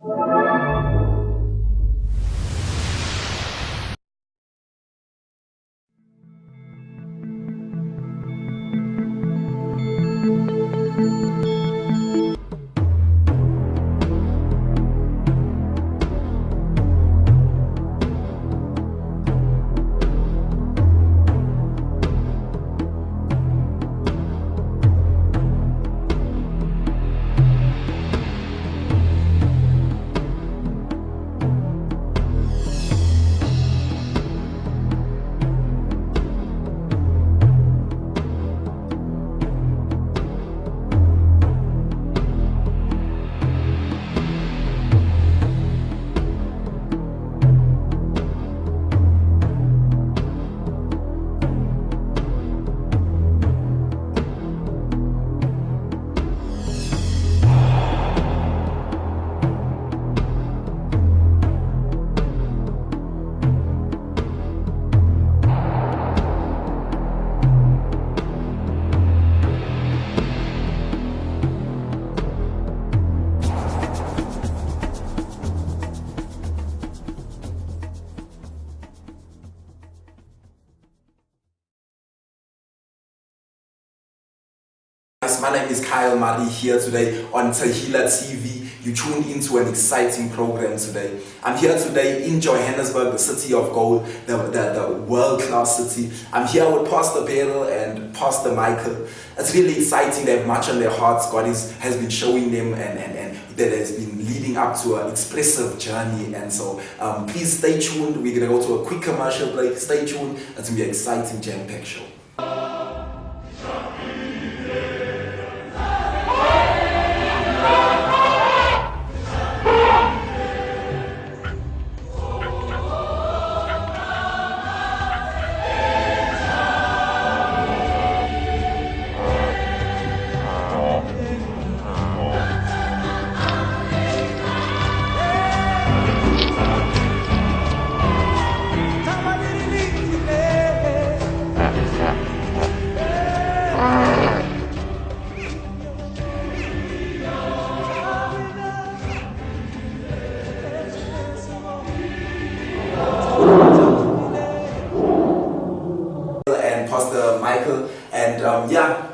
My name is Kyle Mari here today on Tehillah TV. You tuned into an exciting program today. I'm here today in Johannesburg, the city of gold, the world-class city. I'm here with Pastor Beryl and Pastor Michael. It's really exciting. They have much on their hearts. God has been showing them and that has been leading up to an expressive journey. And so please stay tuned. We're going to go to a quick commercial break. Stay tuned. It's going to be an exciting jam-packed show.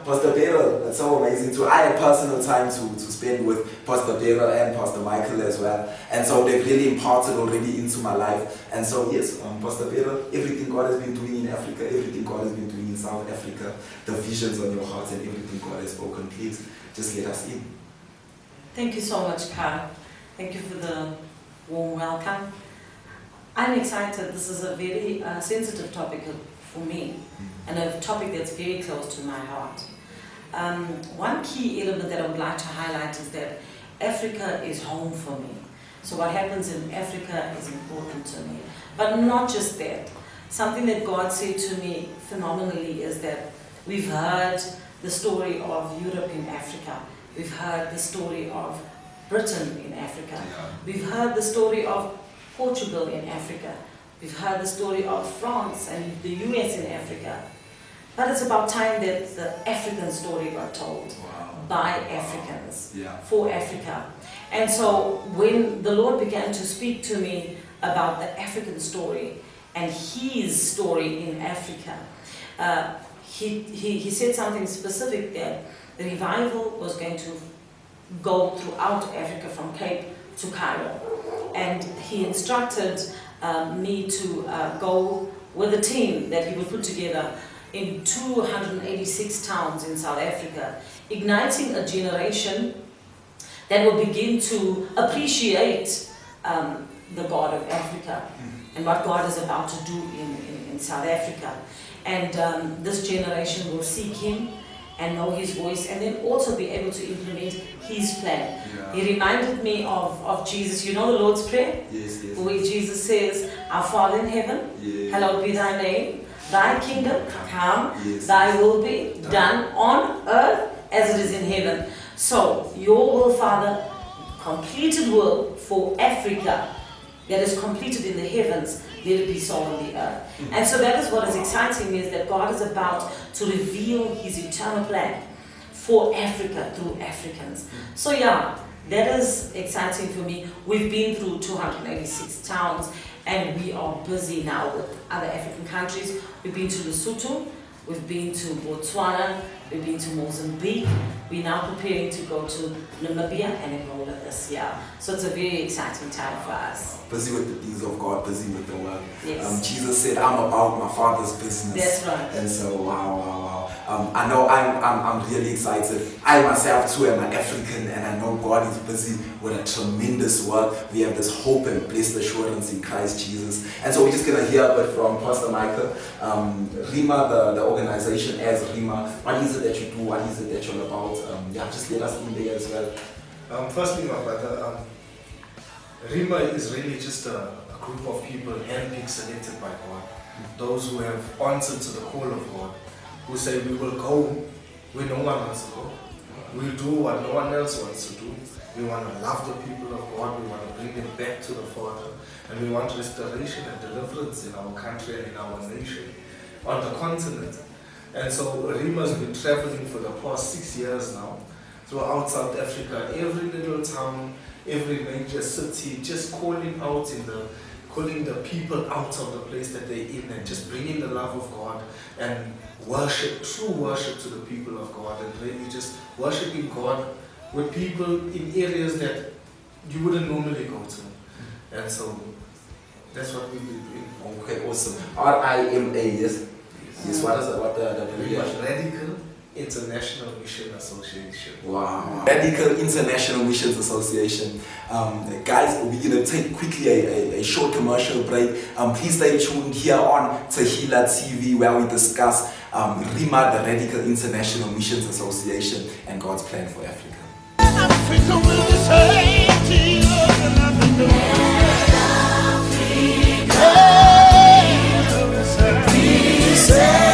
Pastor Beryl, it's so amazing too. I had personal time to spend with Pastor Beryl and Pastor Michael as well, and so they've really imparted already into my life. And so yes, Pastor Beryl, everything God has been doing in Africa, everything God has been doing in South Africa, the visions on your heart and everything God has spoken, please just let us in. Thank you so much, Kyle. Thank you for the warm welcome. I'm excited. This is a very sensitive topic for me, and a topic that's very close to my heart. One key element that I would like to highlight is that Africa is home for me. So what happens in Africa is important to me. But not just that. Something that God said to me phenomenally is that we've heard the story of Europe in Africa. We've heard the story of Britain in Africa. We've heard the story of Portugal in Africa. We've heard the story of France and the US in Africa. But it's about time that the African story got told by Africans, for Africa. And so when the Lord began to speak to me about the African story and His story in Africa, he said something specific that the revival was going to go throughout Africa from Cape to Cairo. And He instructed me to go with a team that He would put together in 286 towns in South Africa, igniting a generation that will begin to appreciate the God of Africa and what God is about to do in South Africa. And this generation will seek Him and know His voice, and then also be able to implement His plan. He reminded me of Jesus. You know the Lord's Prayer? Yes. Where Jesus says, "Our Father in heaven, hallowed be Thy name. Thy kingdom come, Thy will be done on earth as it is in heaven." So, your will, Father, completed will for Africa that is completed in the heavens, let it be so on the earth. And so that is what is exciting me, is that God is about to reveal His eternal plan for Africa through Africans. So that is exciting for me. We've been through 286 towns, and we are busy now with other African countries. We've been to Lesotho, we've been to Botswana, we've been to Mozambique. We're now preparing to go to Namibia and Angola this year. So it's a very exciting time for us. Busy with the things of God, busy with the work. Yes. Jesus said, I'm about my Father's business. That's right. And so, wow. I know I'm really excited. I myself too am an African, and I know God is busy with a tremendous work. We have this hope and blessed assurance in Christ Jesus. And so we're just going to hear a bit from Pastor Michael. RIMA, the organization as RIMA, what is it that you do? What is it that you're about? Just let us in there as well. Firstly, my brother, RIMA is really just a group of people handpicked, selected by God. Those who have answered to the call of God, who say we will go where no one wants to go. We'll do what no one else wants to do. We want to love the people of God. We want to bring them back to the Father. And we want restoration and deliverance in our country and in our nation, on the continent. And so RIMA has been traveling for the past 6 years now throughout South Africa, every little town, every major city, just calling the people out of the place that they're in, and just bringing the love of God and worship, true worship to the people of God, and really just worshiping God with people in areas that you wouldn't normally go to. And so that's what we've been doing. Okay, awesome. RIMA, yes? Yes, what is it? What the Radical International Mission Association. Wow. Radical International Missions Association. Guys, we're going to take quickly a short commercial break. Please stay tuned here on Tehillah TV, where we discuss RIMA, the Radical International Missions Association, and God's plan for Africa. Africa will be saved, Jesus, and Africa will be saved.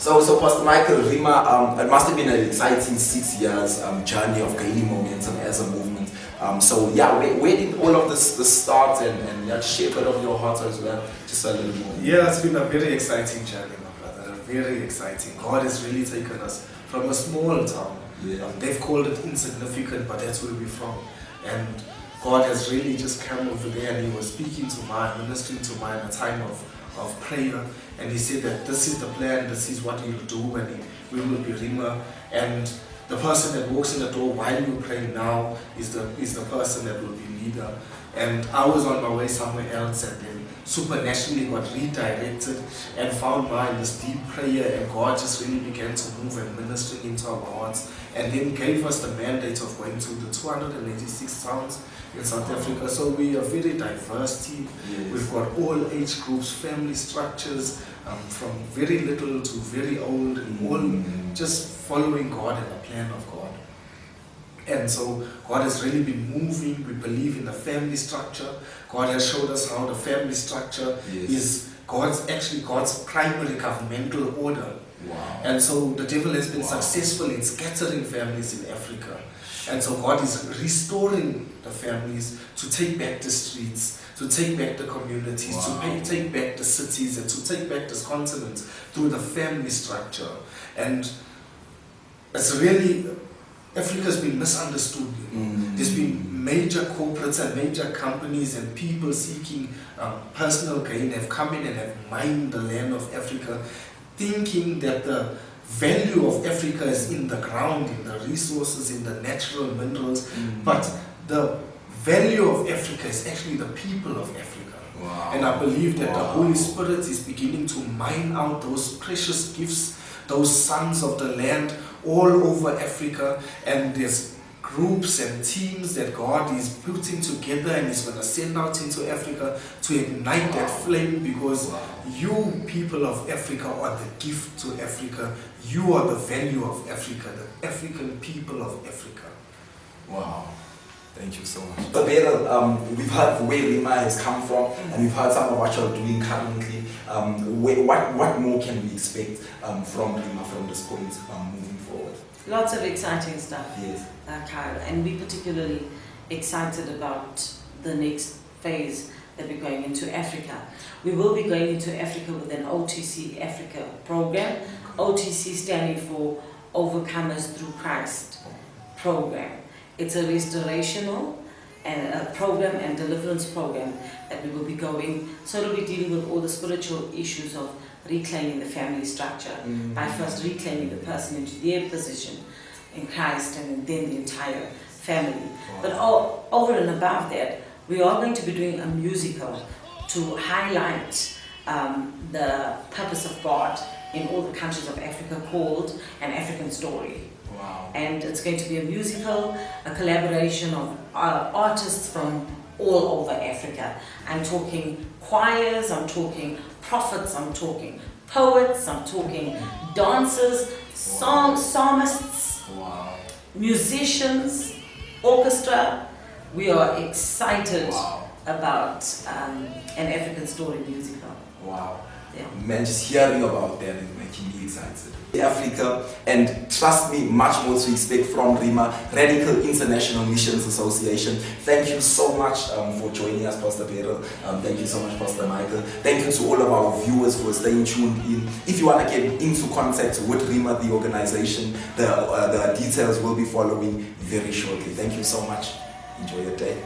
So Pastor Michael, RIMA, it must have been an exciting 6 years journey of gaining momentum as a movement. Where did all of this start, and share a bit of your heart as well, just a little more? Yeah, it's been a very exciting journey, my brother, very exciting. God has really taken us from a small town. Yeah. They've called it insignificant, but that's where we're from. And God has really just come over there, and He was speaking to mine, ministering to mine, a time of prayer, and He said that this is the plan, this is what He'll do, and we will be RIMA. And the person that walks in the door while you're praying now is the person that will be leader. And I was on my way somewhere else, and then supernaturally got redirected and found in this deep prayer, and God just really began to move and ministering into our hearts, and then gave us the mandate of going to the 286 towns in South Africa. So we are a very diverse team. Yes. We've got all age groups, family structures, from very little to very old, and all just following God and the plan of God. And so God has really been moving. We believe in the family structure. God has showed us how the family structure is God's primary governmental order. Wow. And so the devil has been successful in scattering families in Africa. And so God is restoring the families to take back the streets, to take back the communities, to take back the cities, and to take back this continent through the family structure. And it's really, Africa's been misunderstood. There's been major corporates and major companies and people seeking personal gain have come in and have mined the land of Africa, thinking that the value of Africa is in the ground, in the resources, in the natural minerals, but the value of Africa is actually the people of Africa. Wow. And I believe that the Holy Spirit is beginning to mine out those precious gifts, those sons of the land all over Africa, and there's groups and teams that God is putting together and is going to send out into Africa to ignite that flame, because you people of Africa are the gift to Africa. You are the value of Africa, the African people of Africa. Wow. Thank you so much. So Beryl, we've heard where RIMA has come from, and we've heard some of what you're doing currently. What more can we expect from RIMA from this point moving forward? Lots of exciting stuff, Yes. Kyle, and we're particularly excited about the next phase that we're going into Africa. We will be going into Africa with an OTC Africa program, OTC standing for Overcomers Through Christ program. It's a restorational and a program and deliverance program that we will be going. So it'll be dealing with all the spiritual issues of reclaiming the family structure by first reclaiming the person into their position in Christ and then the entire family. But over and above that, we are going to be doing a musical to highlight the purpose of God in all the countries of Africa called An African Story. Wow. And it's going to be a musical, a collaboration of artists from all over Africa. I'm talking choirs, I'm talking prophets, I'm talking poets, I'm talking dancers, psalmists, Wow. musicians, orchestra. We are excited Wow. about An African Story musical. Wow. Yeah. Man, just hearing about that is making me excited. Africa, and trust me, much more to expect from RIMA, Radical International Missions Association. Thank you so much for joining us, Pastor Beryl. Thank you so much, Pastor Michael. Thank you to all of our viewers for staying tuned in. If you want to get into contact with RIMA, the organization, the details will be following very shortly. Thank you so much. Enjoy your day.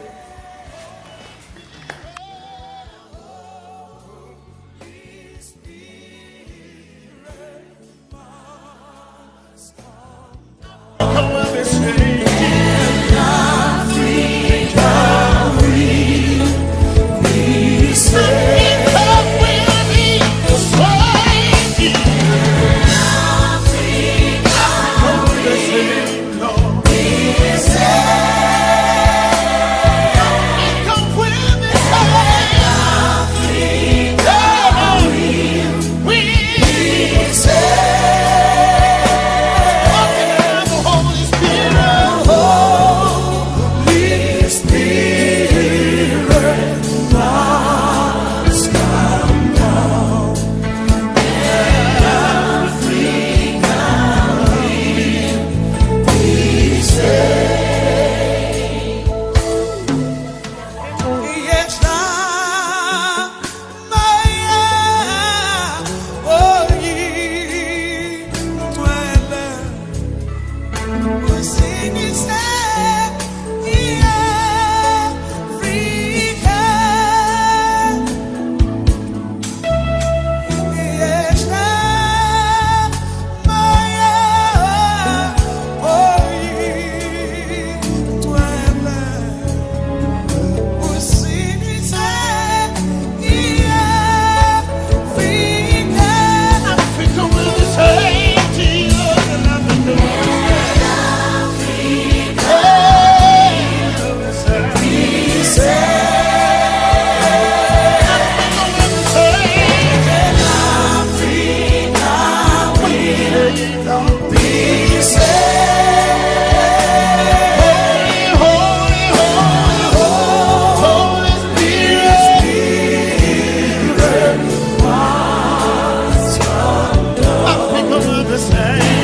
the same.